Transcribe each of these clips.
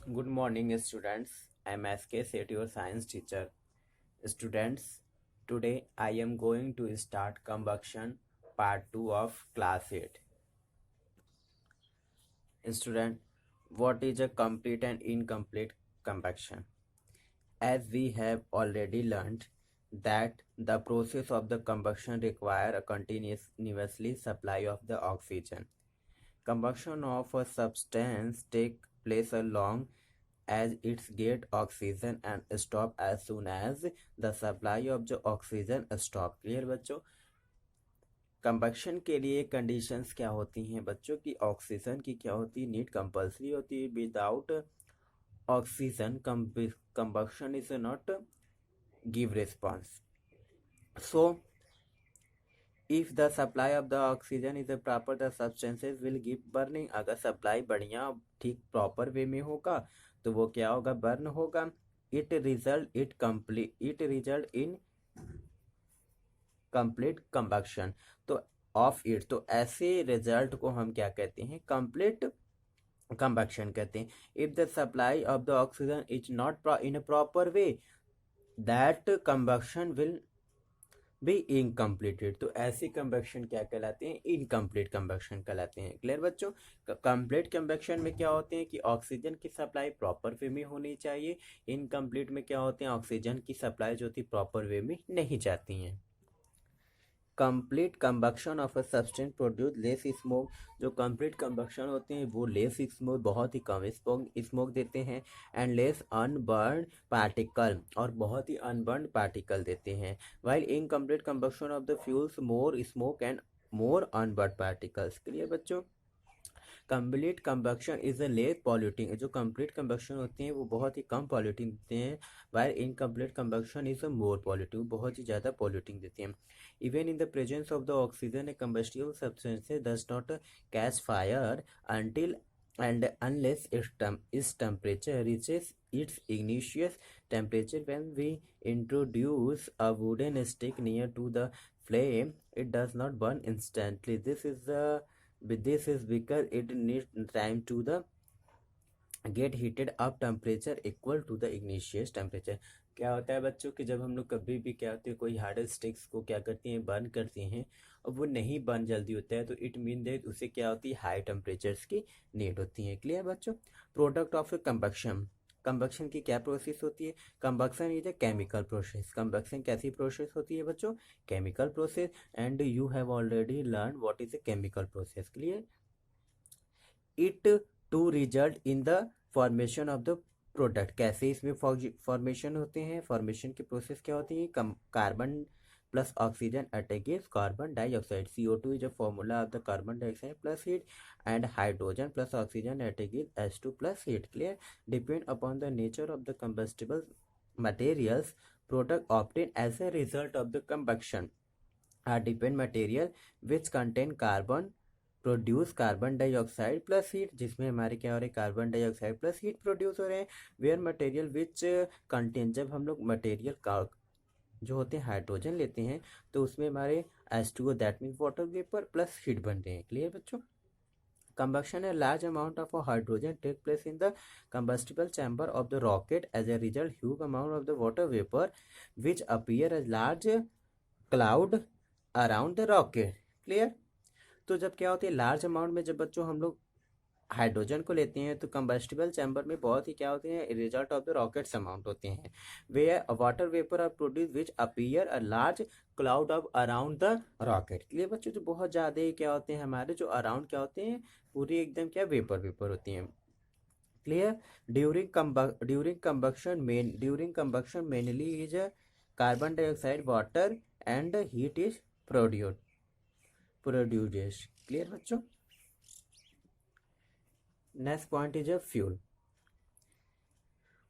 Good morning, students. I am SK Set, your science teacher. Students, today I am going to start combustion part 2 of class 8. Student, what is a complete and incomplete combustion? As we have already learned that the process of the combustion require a continuously supply of the oxygen. Combustion of a substance take place along as its get oxygen and stop as soon as the supply of the oxygen stop। Clear बच्चों? Combustion के लिए conditions क्या होती हैं बच्चों की? Oxygen की क्या होती है? नीड कंपल्सरी होती है। Without oxygen combustion is not give response. So if the supply of the oxygen is proper the substances will give burning. अगर सप्लाई बढ़िया ठीक प्रॉपर वे में होगा तो वो क्या होगा? बर्न होगा। It result in complete combustion. तो ऑफ इट, तो ऐसे रिजल्ट को हम क्या कहते हैं? कंप्लीट कंबक्शन कहते हैं। If the supply of the oxygen is not in a proper way, that combustion will be incompleted. तो ऐसी कंबक्शन क्या कहलाते हैं? इनकम्प्लीट कंबक्शन कहलाते हैं। क्लियर बच्चों? कंप्लीट कंबक्शन में क्या होते हैं कि ऑक्सीजन की सप्लाई प्रॉपर वे में होनी चाहिए। इनकम्प्लीट में क्या होते हैं? ऑक्सीजन की सप्लाई जो थी प्रॉपर वे में नहीं जाती हैं। Complete combustion of a substance produce less smoke. जो कंप्लीट कंबक्शन होते हैं वो लेस स्मोक, बहुत ही कम स्मोक देते हैं। एंड लेस अनबर्न पार्टिकल, और बहुत ही अनबर्न पार्टिकल देते हैं। While incomplete combustion of the fuels more smoke and more unburnt particles. Clear बच्चों? Complete combustion is a less polluting. जो कंप्लीट कंबक्शन होते हैं वो बहुत ही कम पॉल्यूटिंग देते हैं। While incomplete combustion is a more polluting, बहुत ही ज़्यादा पॉल्यूटिंग देते हैं। Even in the presence of the oxygen a combustible substances does not catch fire until and unless its temperature reaches its igneous temperature. When we introduce a wooden stick near to the flame, it does not burn instantly. This is because it needs time to the get heated up temperature equal to the ignition temperature. क्या होता है बच्चों कि जब हम लोग कभी भी क्या होती है कोई हार्ड स्टिक्स को क्या करती हैं? बर्न करते हैं, और वो नहीं बर्न जल्दी होता है तो इट मीन दैट उसे क्या होती है? हाई टेम्परेचर्स की नीड होती है। क्लियर बच्चों? Product of combustion. कंबक्शन की क्या प्रोसेस होती है? Combustion is a chemical process. Combustion कैसी प्रोसेस होती है बच्चों? Chemical process. And you have already learn what is a chemical process. Clear? It to result in the formation of the product. कैसे इसमें फॉर्मेशन होते हैं? फॉर्मेशन की process क्या होती है? Carbon plus oxygen attacks carbon dioxide. CO2 is a formula of the carbon dioxide plus heat, and hydrogen plus oxygen attacks H2 plus heat. Clear? Depend upon the nature of the combustible materials product obtained as a result of the combustion are depend material which contain carbon produce carbon dioxide plus heat, जिसमें हमारे क्या हो रहे हैं? Carbon dioxide plus heat produce हो रहे हैं। Where material which contain, जब हम लोग मटेरियल का जो होते हैं हाइड्रोजन लेते हैं तो उसमें हमारे H2O that means water vapour plus heat बन रहे हैं। क्लियर बच्चों? Combustion, a large amount of hydrogen take place in the combustible chamber of the rocket. As a result, huge amount of the water vapor which appear as large cloud around the rocket. Clear? तो जब क्या होती है large amount में, जब बच्चों हम लोग हाइड्रोजन को लेते हैं तो कंबस्टिबल चैम्बर में बहुत ही क्या होते हैं? Result of the rockets amount होते हैं। वे water vapour are produce which appear a large cloud of around the rocket. Clear बच्चों? जो बहुत ज़्यादा ही क्या होते हैं हमारे जो अराउंड क्या होते हैं? पूरी एकदम क्या वेपर वेपर होती हैं। Clear? During combustion mainly is carbon dioxide water and heat is produced. Clear बच्चों? Next point is a fuel.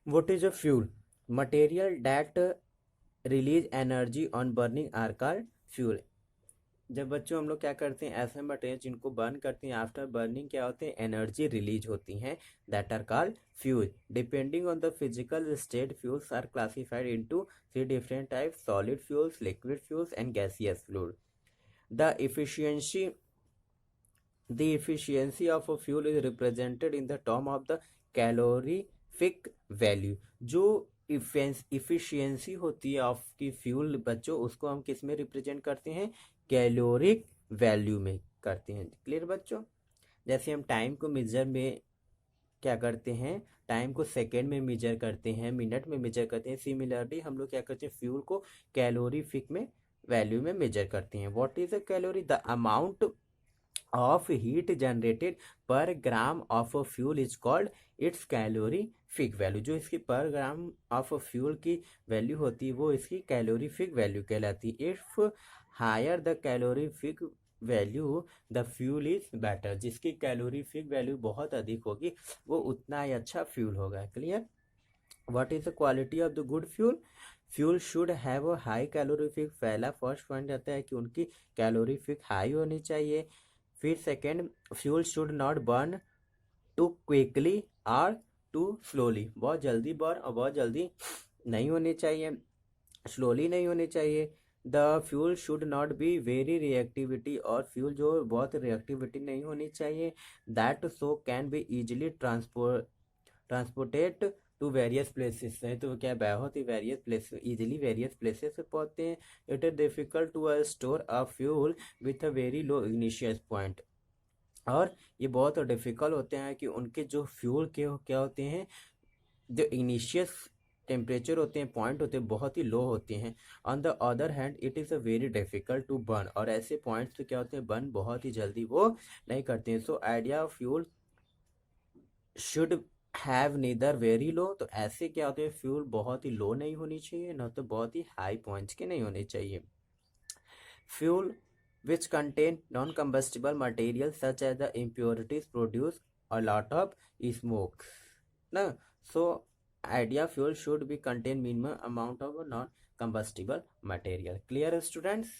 What is a fuel? Material that release energy on burning are called fuel. जब बच्चों हम लोग क्या करते हैं? ऐसे material जिनको बर्न करते हैं, आफ्टर बर्निंग क्या होते हैं? एनर्जी रिलीज होती हैं, that are called fuel. Depending on the physical state, fuels are classified into 3 different types: solid fuels, liquid fuels and gaseous fuel. The efficiency of a fuel is represented in the term of the calorie फिक value. जो efficiency होती है of की fuel बच्चों, उसको हम किस में रिप्रेजेंट करते हैं, कैलोरिक वैल्यू में करते हैं। क्लियर बच्चों। जैसे हम टाइम को मेजर में क्या करते हैं, टाइम को सेकेंड में मेजर करते हैं, मिनट में मेजर करते हैं, सिमिलरली हम लोग क्या करते हैं, फ्यूल को कैलोरीफिक में वैल्यू में मेजर करते हैं। What is a calorie, the amount of heat generated per gram of a fuel is called its calorific value। जो इसकी पर ग्राम ऑफ फ्यूल की वैल्यू होती है वो इसकी कैलोरीफिक वैल्यू कहलाती है। If higher the calorific value the fuel is better. जिसकी कैलोरीफिक वैल्यू बहुत अधिक होगी वो उतना ही अच्छा फ्यूल होगा। Clear. What is the quality of the good fuel, fuel should have a high calorific. पहला फर्स्ट पॉइंट आता है कि उनकी कैलोरीफिक हाई होनी चाहिए। फिर second, fuel should not burn to quickly और टू स्लोली। बहुत जल्दी बर्न और बहुत जल्दी नहीं होनी चाहिए, स्लोली नहीं होनी चाहिए। The fuel should not be very reactivity, और फ्यूल जो बहुत रिएक्टिविटी नहीं होनी चाहिए। That so can be easily transported to various places. है तो क्या बहुत ही various place, easily various places पे पहुंचते हैं। It is difficult to store a fuel with a very low initial point. और ये बहुत डिफिकल्ट होते हैं कि उनके जो फ्यूल के क्या होते हैं, जो इनिशियल टेम्परेचर होते हैं, पॉइंट होते हैं, बहुत ही लो होते हैं। On the other hand it is a very difficult to burn, और ऐसे पॉइंट्स तो क्या होते हैं, बर्न बहुत ही जल्दी वो नहीं करते हैं। So idea of fuel should have neither very low. तो ऐसे क्या होते हैं, फ्यूल बहुत ही लो नहीं होनी चाहिए, ना तो बहुत ही हाई पॉइंट्स के नहीं होने चाहिए। Fuel which contain non-combustible materials such as the impurities produce a lot of smoke na। So idea fuel should be contain minimum amount of non-combustible material। Clear students।